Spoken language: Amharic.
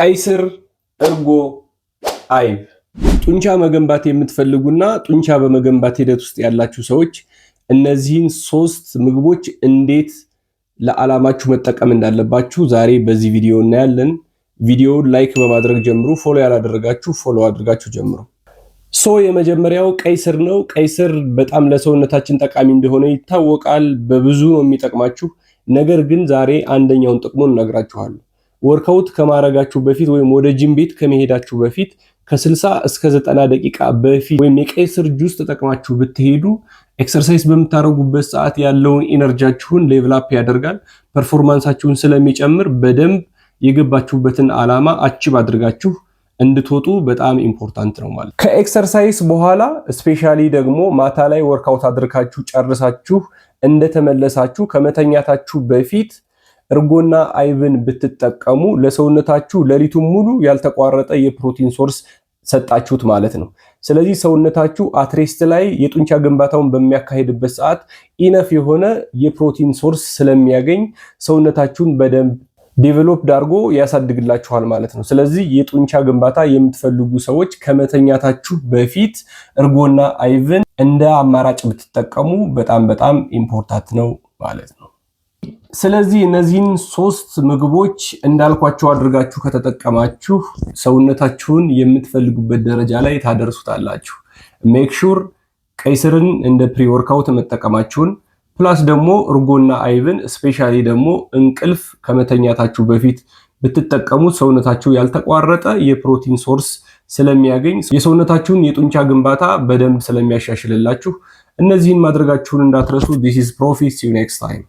ቀይ ስር፣ እርጎ፣ አይብ። ጡንቻ መገንባት የምትፈልጉና ጡንቻ በመገንባት ሂደት ውስጥ ያላችሁ ሰዎች እነዚህን ሶስት ምግቦች እንዴት ለዓላማችሁ መጠቀም እንዳለባችሁ ዛሬ በዚህ ቪዲዮ እናያለን። ቪዲዮውን ላይክ በማድረግ ጀምሩ። ፎሎ ያላደረጋችሁ ፎሎ አድርጋችሁ ጀምሩ። የመጀመሪያው ቀይ ስር ነው። ቀይ ስር በጣም ለሰውነታችን ጠቃሚ እንደሆነ ይታወቃል። በብዙ ነው የሚጠቅማችሁ። ነገር ግን ዛሬ አንደኛውን ጥቅሙን እነግራችኋለሁ። ወርካውት ከማረጋችሁ በፊት ወይም ወደ ጂም ቤት ከመሄዳችሁ በፊት ከ60 እስከ 90 ደቂቃ በፊት ወይም የቀይ ስር ጁስ ተጠቅማችሁ ብትሄዱ ኤክሰርሳይዝ በምታደርጉበት ሰዓት ያለውን ኢነርጂያችሁን ሌቭል አፕ ያደርጋል። ፐርፎርማንሳችሁን ስለሚጨምር በደንብ የገባችሁበትን ዓላማ አቺቭ አድርጋችሁ እንድትወጡ በጣም ኢምፖርታንት ነው ማለት። ከኤክሰርሳይዝ በኋላ ስፔሻሊ ደግሞ ማታ ላይ ወርካውት አድርጋችሁ ጨርሳችሁ እንደተመለሳችሁ ከመተኛታችሁ በፊት እርጎና አይብን ብትጠቀሙ ለሰውነታችሁ ሌሊቱን ሙሉ ያልተቋረጠ የፕሮቲን ሶርስ ሰጣችሁት ማለት ነው። ስለዚህ ሰውነታችሁ አትሬስት ላይ የጡንቻ ግንባታውን በሚያካሂድበት ሰዓት ኢነፍ የሆነ የፕሮቲን ሶርስ ስለሚያገኝ ሰውነታችሁን በደንብ ዴቨሎፕ ዳርጎ ያሳድግላችኋል ማለት ነው። ስለዚህ የጡንቻ ግንባታ የምትፈልጉ ሰዎች ከመተኛታችሁ በፊት እርጎና አይብን እንደ አማራጭ ብትጠቀሙ በጣም ኢምፖርታንት ነው ማለት ነው። ስለዚህ እነዚህን ሶስት ምግቦች እንዳልኳችሁ አድርጋችሁ ከተጠቀማችሁ ሰውነታችሁን የምትፈልጉበት ደረጃ ላይ ታደርሱታላችሁ። ሜክ ሹር ቀይ ስርን እንደ ፕሪ ወርካውት መጠቀማችሁን ፕላስ ደግሞ እርጎና አይብን ስፔሻሊ ደግሞ እንቅልፍ ከመተኛታችሁ በፊት ብትጠቀሙት ሰውነታችሁ ያልተቋረጠ የፕሮቲን ሶርስ ስለሚያገኝ የሰውነታችሁን የጡንቻ ግንባታ በደንብ ስለሚያሻሽልላችሁ እነዚህን ማድረጋችሁን እንዳትረሱ። This is Profi. See you next time.